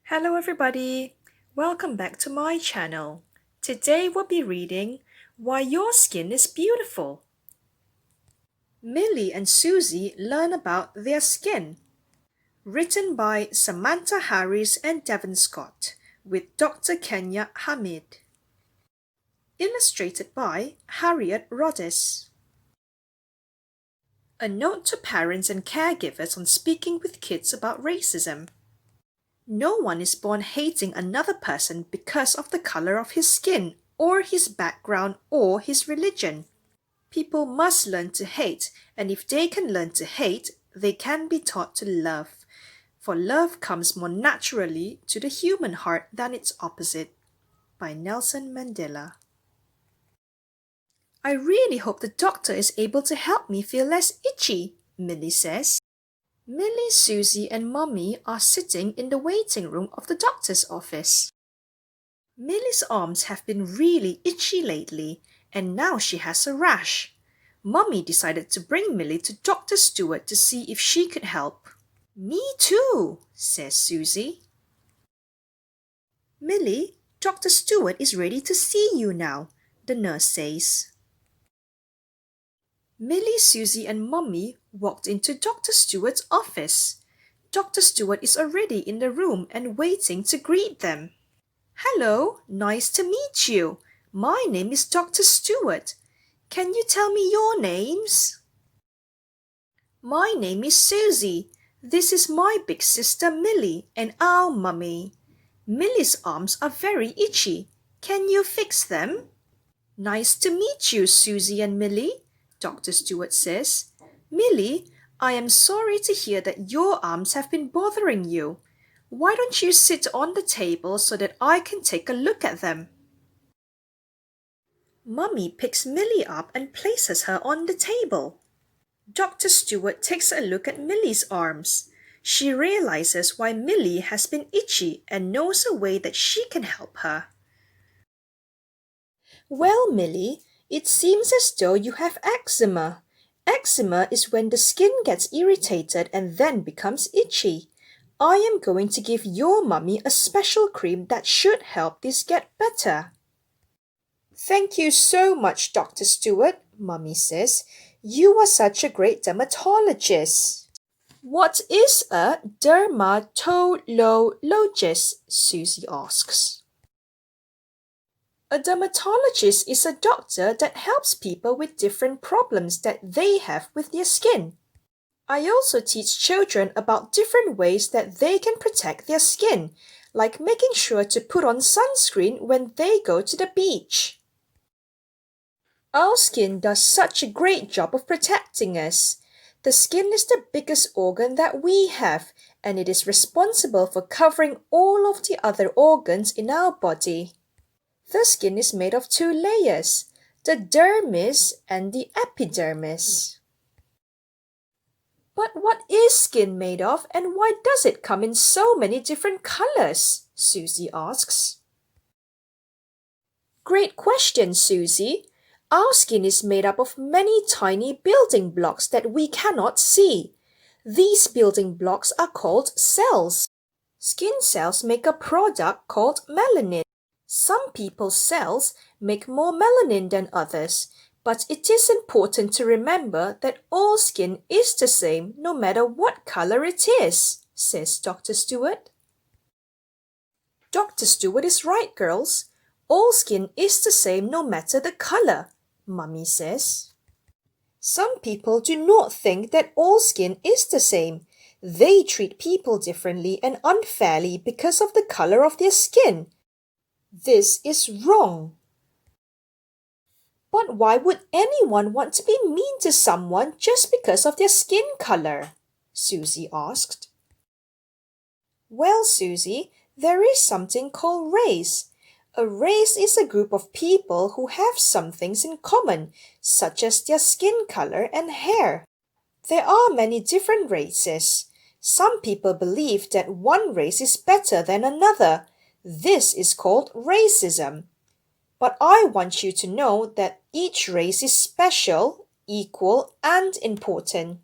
Hello everybody! Welcome back to my channel. Today we'll be reading Why Your Skin is Beautiful. Millie and Suzie learn about their skin. Written by Samantha Harris and Devon Scott with Dr. Kenya Hameed. Illustrated by Harriet Rhodes. A note to parents and caregivers on speaking with kids about racism. No one is born hating another person because of the color of his skin, or his background, or his religion. People must learn to hate, and if they can learn to hate, they can be taught to love. For love comes more naturally to the human heart than its opposite. By Nelson Mandela. I really hope the doctor is able to help me feel less itchy, Millie says. Millie, Suzie and Mummy are sitting in the waiting room of the doctor's office. Millie's arms have been really itchy lately, and now she has a rash. Mummy decided to bring Millie to Dr. Stewart to see if she could help. Me too, says Suzie. Millie, Dr. Stewart is ready to see you now, the nurse says. Millie, Suzie and Mummy walked into Dr. Stewart's office. Dr. Stewart is already in the room and waiting to greet them. Hello, nice to meet you. My name is Dr. Stewart. Can you tell me your names? My name is Suzie. This is my big sister Millie and our mummy. Millie's arms are very itchy. Can you fix them? Nice to meet you, Suzie and Millie, Dr. Stewart says. Millie, I am sorry to hear that your arms have been bothering you. Why don't you sit on the table so that I can take a look at them? Mummy picks Millie up and places her on the table. Dr. Stewart takes a look at Millie's arms. She realizes why Millie has been itchy and knows a way that she can help her. Well, Millie, it seems as though you have eczema. Eczema is when the skin gets irritated and then becomes itchy. I am going to give your mummy a special cream that should help this get better. Thank you so much, Dr. Stewart, Mummy says. You are such a great dermatologist. What is a dermatologist? Suzie asks. A dermatologist is a doctor that helps people with different problems that they have with their skin. I also teach children about different ways that they can protect their skin, like making sure to put on sunscreen when they go to the beach. Our skin does such a great job of protecting us. The skin is the biggest organ that we have, and it is responsible for covering all of the other organs in our body. The skin is made of two layers, the dermis and the epidermis. But what is skin made of and why does it come in so many different colors? Suzie asks. Great question, Suzie. Our skin is made up of many tiny building blocks that we cannot see. These building blocks are called cells. Skin cells make a product called melanin. Some people's cells make more melanin than others, but it is important to remember that all skin is the same no matter what color it is, says Dr. Stewart. Dr. Stewart is right, girls. All skin is the same no matter the color, Mummy says. Some people do not think that all skin is the same. They treat people differently and unfairly because of the color of their skin. This is wrong. But why would anyone want to be mean to someone just because of their skin color? Suzie asked. Well, Suzie, there is something called race. A race is a group of people who have some things in common, such as their skin color and hair. There are many different races. Some people believe that one race is better than another. This is called racism. But I want you to know that each race is special, equal, and important.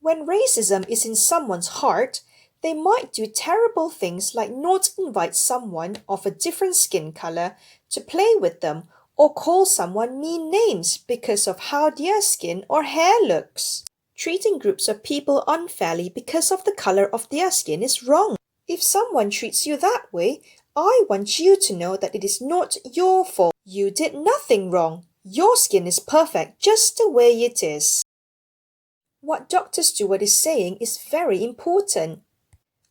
When racism is in someone's heart, They might do terrible things like not invite someone of a different skin color to play with them or call someone mean names because of how their skin or hair looks. Treating groups of people unfairly because of the color of their skin is wrong. If someone treats you that way, I want you to know that it is not your fault. You did nothing wrong. Your skin is perfect just the way it is. What Dr. Stewart is saying is very important.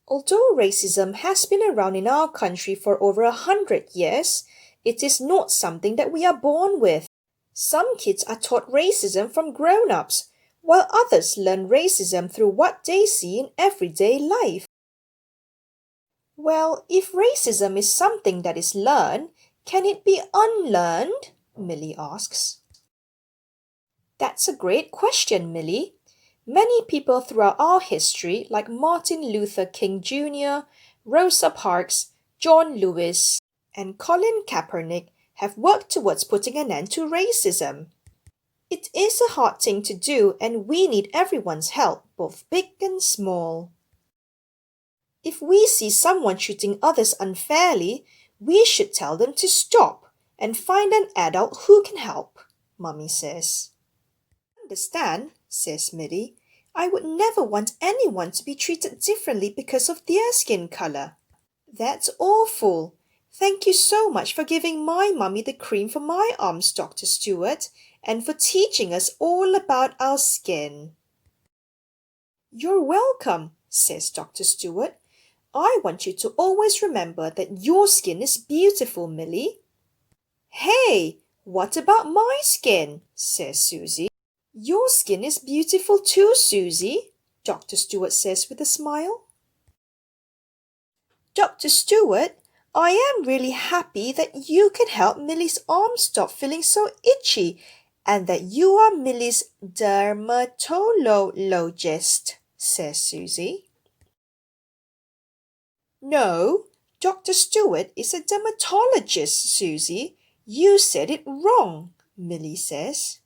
Although racism has been around in our country for over 100 years, it is not something that we are born with. Some kids are taught racism from grown-ups, while others learn racism through what they see in everyday life. Well, if racism is something that is learned, can it be unlearned? Millie asks. That's a great question, Millie. Many people throughout our history, like Martin Luther King Jr., Rosa Parks, John Lewis, and Colin Kaepernick, have worked towards putting an end to racism. It is a hard thing to do, and we need everyone's help, both big and small. If we see someone treating others unfairly, we should tell them to stop and find an adult who can help, Mummy says. Understand, says Millie. I would never want anyone to be treated differently because of their skin color. That's awful. Thank you so much for giving my mummy the cream for my arms, Dr. Stewart, and for teaching us all about our skin. You're welcome, says Dr. Stewart. I want you to always remember that your skin is beautiful, Millie. Hey, what about my skin? Says Suzie. Your skin is beautiful too, Suzie, Dr. Stewart says with a smile. Dr. Stewart, I am really happy that you can help Millie's arm stop feeling so itchy and that you are Millie's dermatologist, says Suzie. No, Dr. Stewart is a dermatologist, Suzie. You said it wrong, Millie says.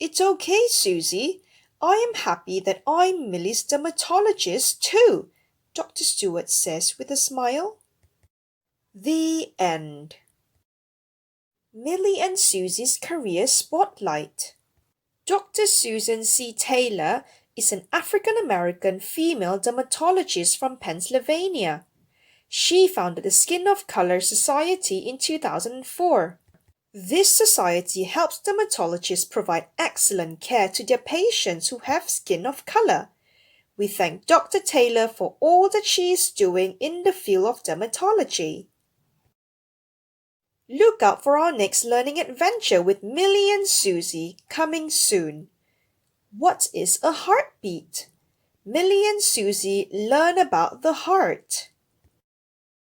It's okay, Suzie. I am happy that I'm Millie's dermatologist too, Dr. Stewart says with a smile. The end. Millie and Susie's career spotlight. Dr. Susan C. Taylor is an African-American female dermatologist from Pennsylvania. She founded the Skin of Color Society in 2004. This society helps dermatologists provide excellent care to their patients who have skin of color. We thank Dr. Taylor for all that she is doing in the field of dermatology. Look out for our next learning adventure with Millie and Suzie coming soon. What is a heartbeat? Millie and Suzie learn about the heart.